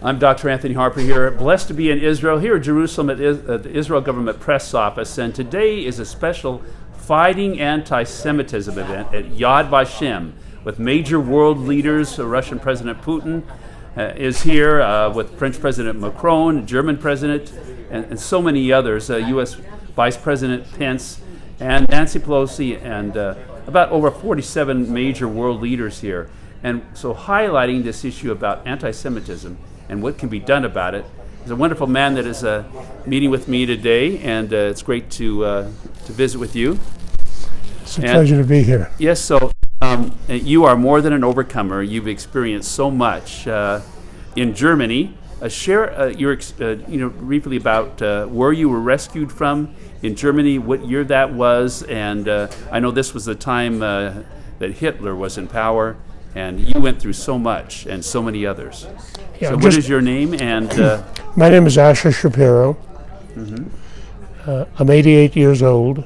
I'm Dr. Anthony Harper here, blessed to be in Israel, here in Jerusalem at the Israel Government Press Office, and today is a special Fighting Anti-Semitism event at Yad Vashem with major world leaders. Russian President Putin is here with French President Macron, German President, and so many others, U.S. Vice President Pence, and Nancy Pelosi, and about over 47 major world leaders here. And so highlighting this issue about anti-Semitism and what can be done about it. There's a wonderful man that is meeting with me today, and it's great to visit with you. It's a pleasure to be here. Yes, so you are more than an overcomer. You've experienced so much in Germany. Share briefly about where you were rescued from in Germany, what year that was, and I know this was the time that Hitler was in power, and you went through so much and so many others. Yeah, so what is your name? And my name is Schapiro. I'm 88 years old.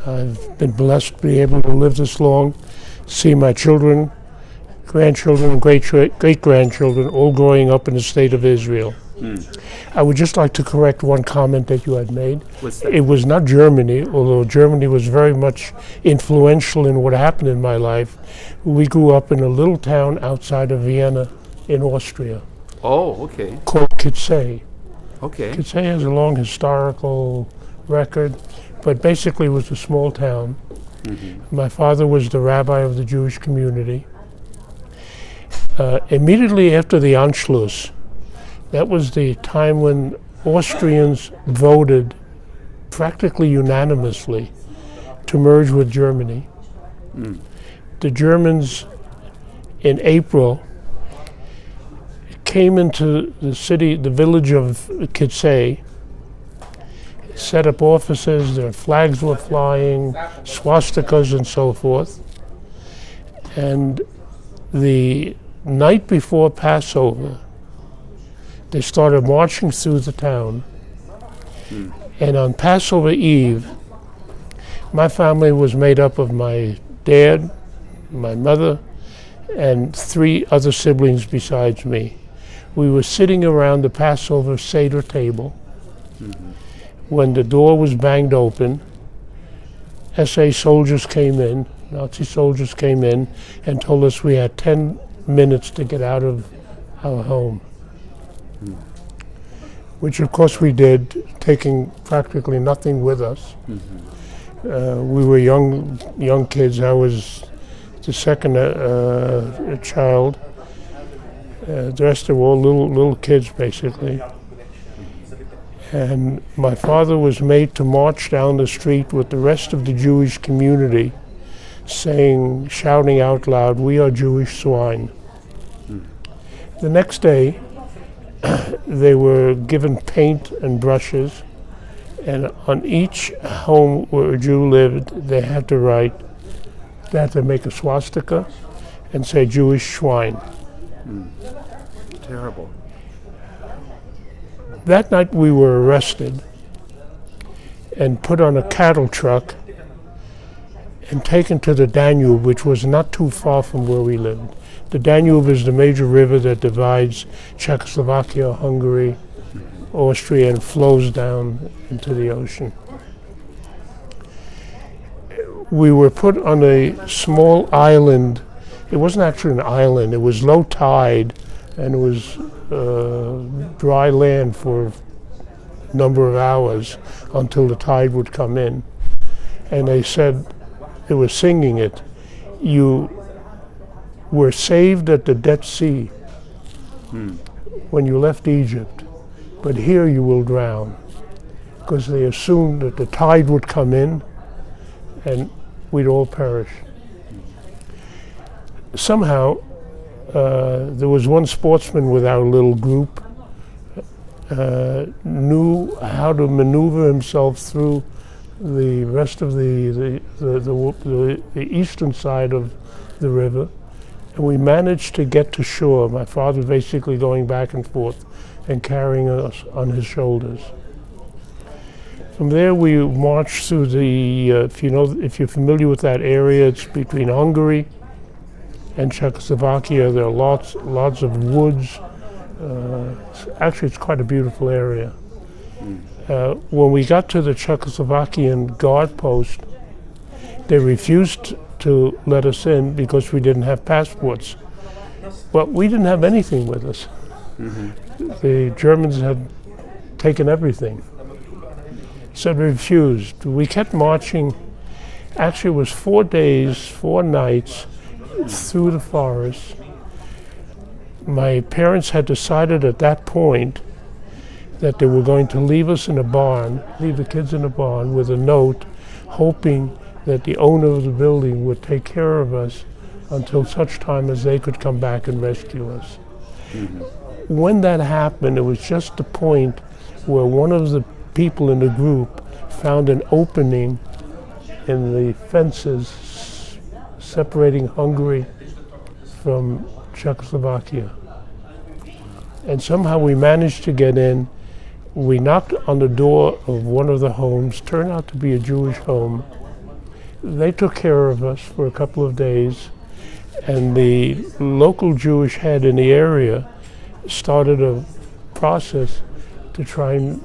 I've been blessed to be able to live this long, see my children, grandchildren, and great-grandchildren all growing up in the state of Israel. I would just like to correct one comment that you had made. What's that? It was not Germany, although Germany was very much influential in what happened in my life. We grew up in a little town outside of Vienna in Austria. Oh, okay. Called Kitzay. Okay. Kitzay has a long historical record, but basically it was a small town. My father was the rabbi of the Jewish community. Immediately after the Anschluss, that was the time when Austrians voted practically unanimously to merge with Germany. The Germans in April came into the village of Kitzay, set up offices, their flags were flying, swastikas and so forth. And the night before Passover, they started marching through the town. And on Passover Eve, my family was made up of my dad, my mother, and 3 other siblings besides me. We were sitting around the Passover Seder table when the door was banged open. SA soldiers came in, Nazi soldiers came in, and told us we had 10 minutes to get out of our home. Which of course we did, taking practically nothing with us. We were young kids. I was the second child. The rest were all little kids, basically. And my father was made to march down the street with the rest of the Jewish community, shouting out loud, "We are Jewish swine." The next day, they were given paint and brushes, and on each home where a Jew lived, they had to make a swastika and say Jewish swine. Terrible. That night we were arrested and put on a cattle truck and taken to the Danube, which was not too far from where we lived. The Danube is the major river that divides Czechoslovakia, Hungary, Austria, and flows down into the ocean. We were put on a small island. It wasn't actually an island. It was low tide, and it was dry land for a number of hours until the tide would come in. And they said, they were singing it, "You were saved at the Dead Sea when you left Egypt, but here you will drown," because they assumed that the tide would come in and we'd all perish. Somehow, there was one sportsman with our little group, knew how to maneuver himself through the rest of the eastern side of the river, and we managed to get to shore. My father basically going back and forth and carrying us on his shoulders. From there we marched through the, if you're familiar with that area, it's between Hungary and Czechoslovakia. There are lots of woods, Actually, it's quite a beautiful area. When we got to the Czechoslovakian guard post, they refused to let us in because we didn't have passports. Well, we didn't have anything with us. The Germans had taken everything. So they refused. We kept marching. Actually, it was 4 days, 4 nights through the forest. My parents had decided at that point that they were going to leave us in a barn, leave the kids in a barn with a note, hoping that the owner of the building would take care of us until such time as they could come back and rescue us. When that happened, it was just the point where one of the people in the group found an opening in the fences separating Hungary from Czechoslovakia. And somehow we managed to get in. We knocked on the door of one of the homes, turned out to be a Jewish home. They took care of us for a couple of days, and the local Jewish head in the area started a process to try and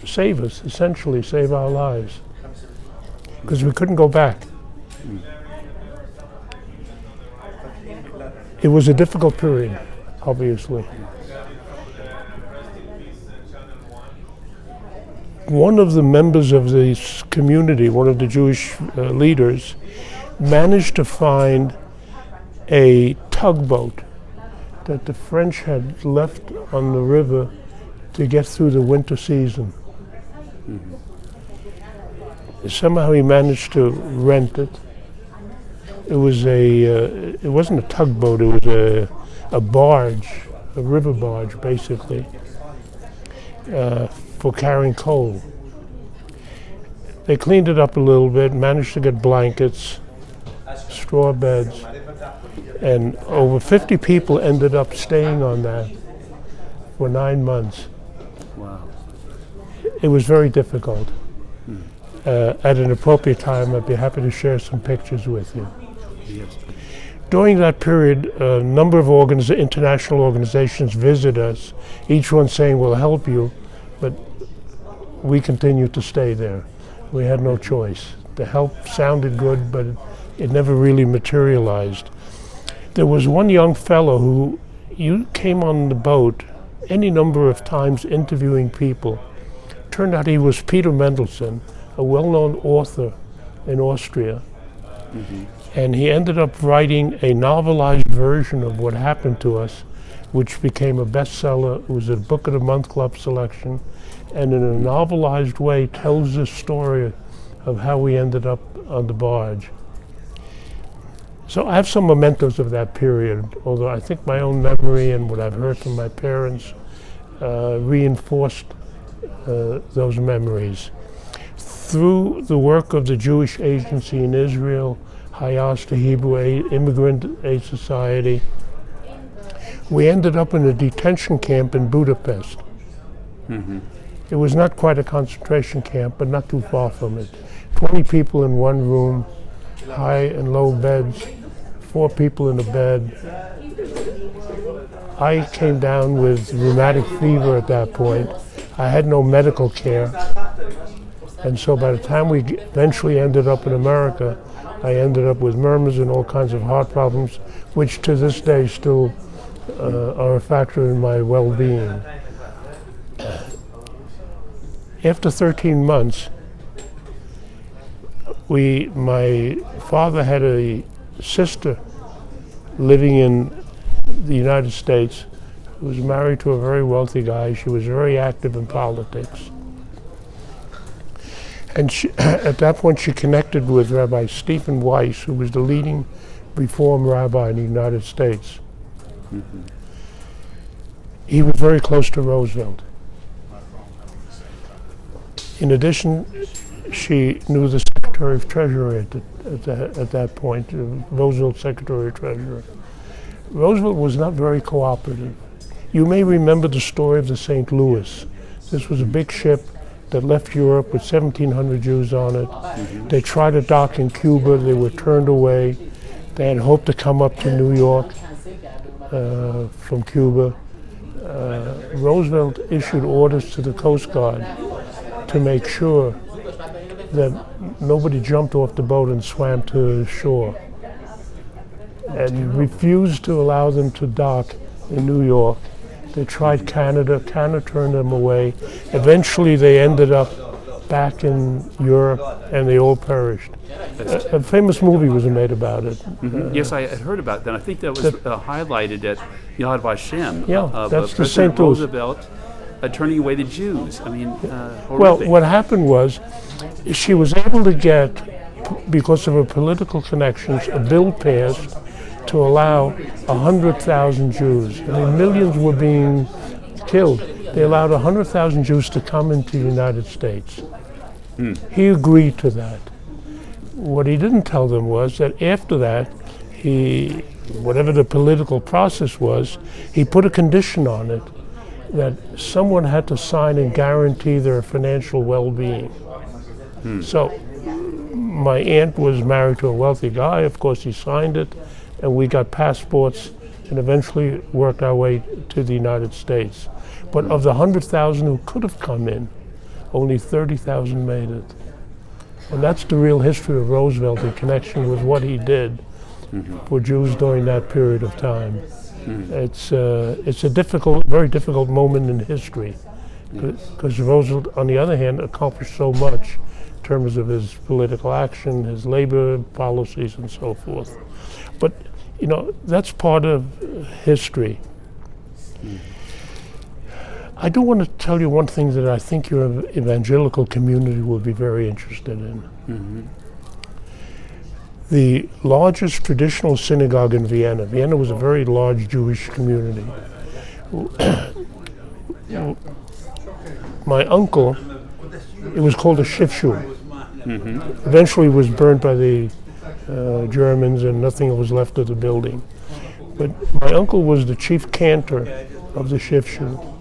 save us, essentially save our lives, because we couldn't go back. It was a difficult period, obviously. One of the members of this community, one of the Jewish leaders, managed to find a tugboat that the French had left on the river to get through the winter season. Somehow he managed to rent it. It was it wasn't a tugboat, it was a barge, a river barge basically, for carrying coal. They cleaned it up a little bit, managed to get blankets, straw beds, and over 50 people ended up staying on that for 9 months. Wow. It was very difficult. At an appropriate time, I'd be happy to share some pictures with you. Yes. During that period, a number of international organizations visited us, each one saying, we'll help you, but we continued to stay there. We had no choice. The help sounded good, but it never really materialized. There was one young fellow who came on the boat any number of times interviewing people. Turned out he was Peter Mendelssohn, a well-known author in Austria. And he ended up writing a novelized version of what happened to us, which became a bestseller. It was a Book of the Month Club selection, and in a novelized way tells the story of how we ended up on the barge. So I have some mementos of that period, although I think my own memory and what I've heard from my parents reinforced those memories. Through the work of the Jewish Agency in Israel, Hayas, the Hebrew Immigrant Aid Society, we ended up in a detention camp in Budapest. It was not quite a concentration camp, but not too far from it. 20 people in one room, high and low beds, 4 people in a bed. I came down with rheumatic fever at that point. I had no medical care. And so by the time we eventually ended up in America, I ended up with murmurs and all kinds of heart problems, which to this day still are a factor in my well-being. After 13 months, my father had a sister living in the United States who was married to a very wealthy guy. She was very active in politics. And at that point, she connected with Rabbi Stephen Weiss, who was the leading Reform rabbi in the United States. He was very close to Roosevelt. In addition, she knew the Secretary of Treasury at that point, Roosevelt's Secretary of Treasury. Roosevelt was not very cooperative. You may remember the story of the St. Louis. This was a big ship that left Europe with 1,700 Jews on it. They tried to dock in Cuba. They were turned away. They had hoped to come up to New York from Cuba. Roosevelt issued orders to the Coast Guard to make sure that nobody jumped off the boat and swam to shore, and refused to allow them to dock in New York. They tried Canada. Canada turned them away. Eventually, they ended up back in Europe, and they all perished. A famous movie was made about it. Yes, I had heard about that. I think that was highlighted at Yad Vashem. Yeah, of that's the President St. Louis. Roosevelt turning away the Jews. I mean, Well, horrific. what happened was she was able to get, because of her political connections, a bill passed to allow 100,000 Jews. I mean, millions were being killed. They allowed 100,000 Jews to come into the United States. He agreed to that. What he didn't tell them was that after that, whatever the political process was, he put a condition on it that someone had to sign and guarantee their financial well-being. So my aunt was married to a wealthy guy. Of course, he signed it, and we got passports and eventually worked our way to the United States. But of the 100,000 who could have come in, only 30,000 made it. And that's the real history of Roosevelt in connection with what he did for Jews during that period of time. It's a difficult, very difficult moment in history, because Roosevelt, on the other hand, accomplished so much in terms of his political action, his labor policies, and so forth. But, you know, that's part of history. I do want to tell you one thing that I think your evangelical community will be very interested in. The largest traditional synagogue in Vienna. Vienna was a very large Jewish community. My uncle, it was called a Schiffschule. Eventually it was burned by the Germans and nothing was left of the building. But my uncle was the chief cantor of the Schiffschule.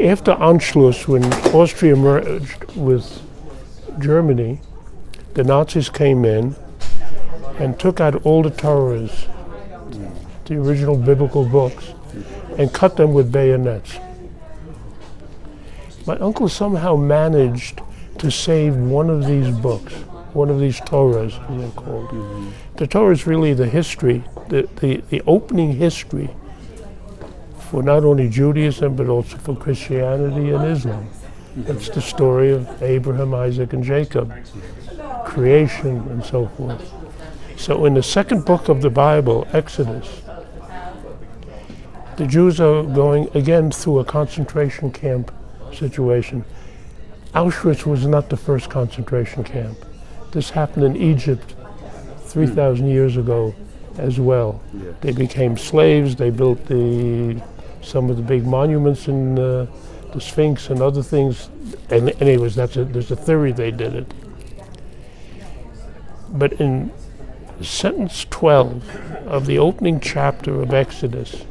After Anschluss, when Austria merged with Germany, the Nazis came in and took out all the Torahs, the original biblical books, and cut them with bayonets. My uncle somehow managed to save one of these books, one of these Torahs, as they're called. The Torah is really the history, the opening history for not only Judaism, but also for Christianity and Islam. It's the story of Abraham, Isaac, and Jacob, creation, and so forth. So in the second book of the Bible, Exodus, the Jews are going again through a concentration camp situation. Auschwitz was not the first concentration camp. This happened in Egypt 3,000 years ago as well. They became slaves. They built some of the big monuments in the Sphinx and other things. And anyways, there's a theory they did it. But in sentence 12 of the opening chapter of Exodus,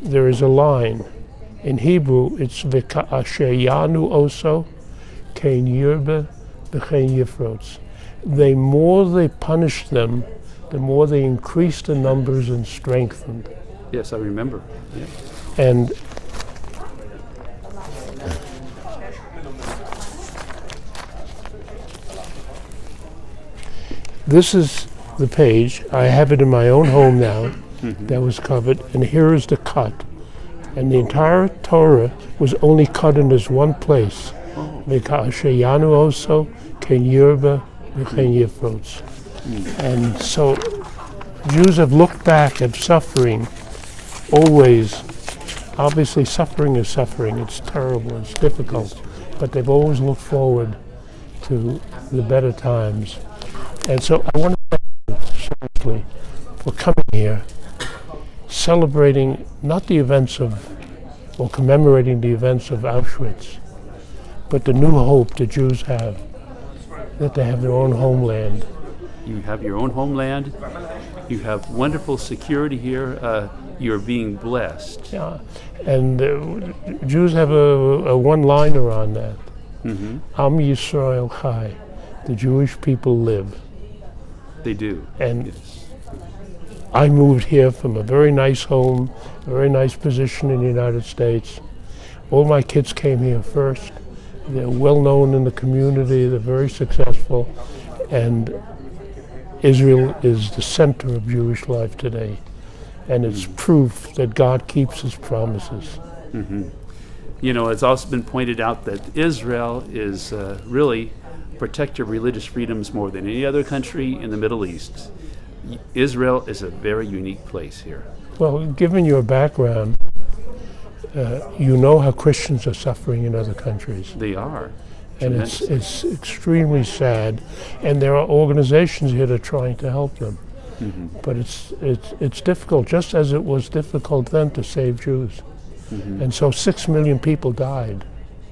there is a line. In Hebrew, it's V'ka'asher yanu oso, kein yirbe, v'chein yifrotz. The more they punished them, the more they increased the numbers and strengthened. Yes, I remember. Yeah. And this is the page. I have it in my own home now that was covered, and here is the cut. And the entire Torah was only cut in this one place. V'ka'asher yanu oso, kein yirbe, v'chein yifrotz. And so Jews have looked back at suffering always. Obviously suffering is suffering. It's terrible, it's difficult. But they've always looked forward to the better times. And so I want to thank you seriously for coming here, celebrating not the events or commemorating the events of Auschwitz, but the new hope the Jews have, that they have their own homeland. You have your own homeland. You have wonderful security here. You're being blessed. Yeah, and Jews have a one-liner on that. Am Yisrael Chai, the Jewish people live. They do. And yes. I moved here from a very nice home, a very nice position in the United States, All my kids came here first. They're well known in the community. They're very successful. And Israel is the center of Jewish life today. And it's proof that God keeps his promises. Mm-hmm. You know, it's also been pointed out that Israel is really protector of religious freedoms more than any other country in the Middle East. Israel is a very unique place here. Well, given your background, you know how Christians are suffering in other countries. They are. And it's extremely sad. And there are organizations here that are trying to help them. Mm-hmm. But it's difficult, just as it was difficult then to save Jews. Mm-hmm. And so 6 million people died.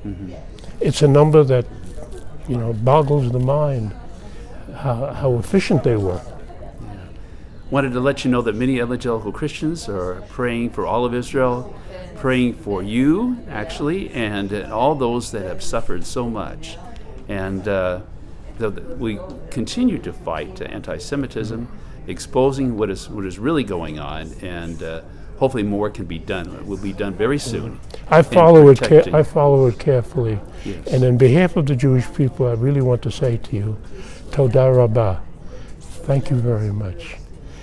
Mm-hmm. It's a number that, you know, boggles the mind how efficient they were. Yeah. Wanted to let you know that many evangelical Christians are praying for all of Israel, praying for you, actually, and all those that have suffered so much. And we continue to fight anti-Semitism, exposing what is really going on, and hopefully more can be done. Will be done very soon. I follow it carefully. Yes. And in behalf of the Jewish people, I really want to say to you, Toda Rabbah. Thank you very much.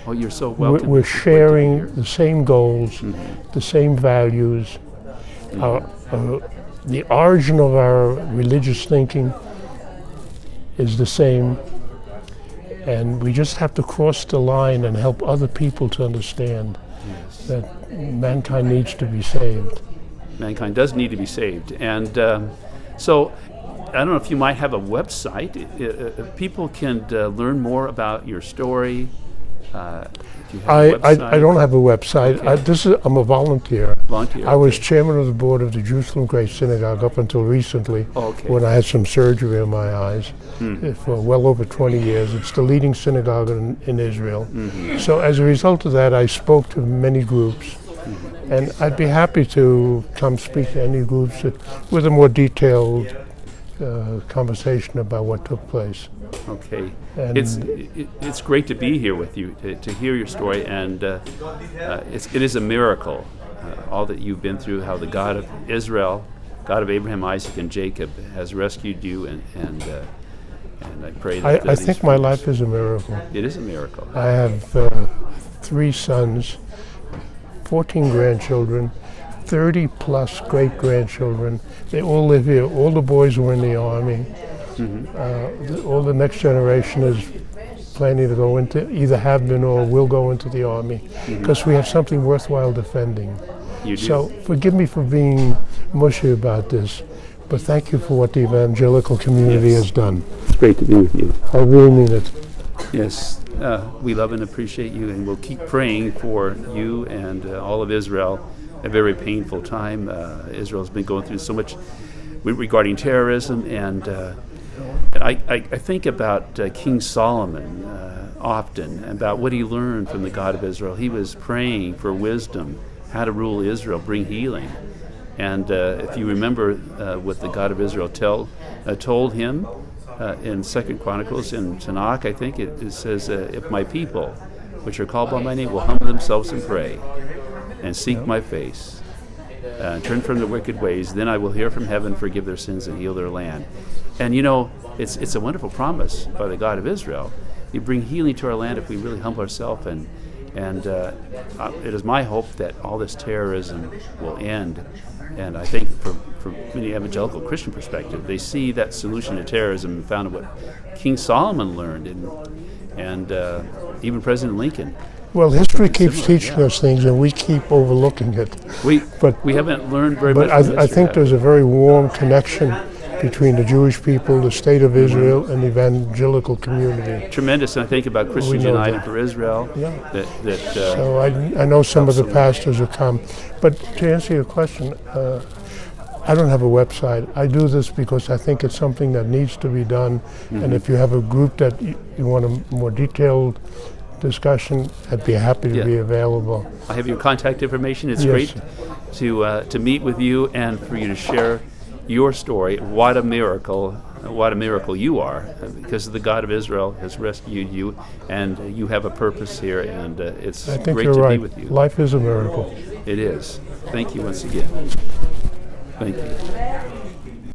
Oh, you're so welcome. We're sharing the same goals, the same values. The origin of our religious thinking is the same. And we just have to cross the line and help other people to understand that mankind needs to be saved. Mankind does need to be saved. And so I don't know if you might have a website. People can learn more about your story. I don't have a website. Okay. I'm a volunteer. I was okay. chairman of the board of the Jerusalem Grace Synagogue up until recently, when I had some surgery in my eyes. For well over 20 years. It's the leading synagogue in Israel. Mm-hmm. So as a result of that, I spoke to many groups. And I'd be happy to come speak to any groups with a more detailed conversation about what took place. Okay. And it's great to be here with you, to hear your story, and it is a miracle, all that you've been through, how the God of Israel, God of Abraham, Isaac, and Jacob has rescued you, and I pray that I think my life is a miracle. It is a miracle. I have 3 sons, 14 grandchildren, 30 plus great-grandchildren. They all live here. All the boys were in the Army. Mm-hmm. All the next generation is planning to go into, either have been or will go into the Army, because we have something worthwhile defending. You do. So forgive me for being mushy about this, but thank you for what the evangelical community has done. It's great to be with you. I really mean it. Yes, we love and appreciate you, and we'll keep praying for you and all of Israel. A very painful time. Israel's been going through so much regarding terrorism, and I think about King Solomon often, about what he learned from the God of Israel. He was praying for wisdom, how to rule Israel, bring healing. And if you remember what the God of Israel told him in 2 Chronicles, in Tanakh, I think it says, if my people, which are called by my name, will humble themselves and pray, and seek my face, turn from their wicked ways, then I will hear from heaven, forgive their sins, and heal their land. And you know, it's a wonderful promise by the God of Israel. You bring healing to our land if we really humble ourselves, and it is my hope that all this terrorism will end. And I think from many evangelical Christian perspective, they see that solution to terrorism and found what King Solomon learned, and even President Lincoln. Well, history keeps teaching us things, and we keep overlooking it. We haven't learned very much. But I think there's a very warm connection between the Jewish people, the state of Israel, and the evangelical community. Tremendous, and I think about Christians United for Israel. Yeah. So I know some of the pastors who come. But to answer your question, I don't have a website. I do this because I think it's something that needs to be done. Mm-hmm. And if you have a group that you want a more detailed discussion, I'd be happy to be available. I have your contact information. It's great to meet with you and for you to share your story. What a miracle you are, because the God of Israel has rescued you, and you have a purpose here, and it's great to be with you. Life is a miracle. It is. Thank you once again. Thank you.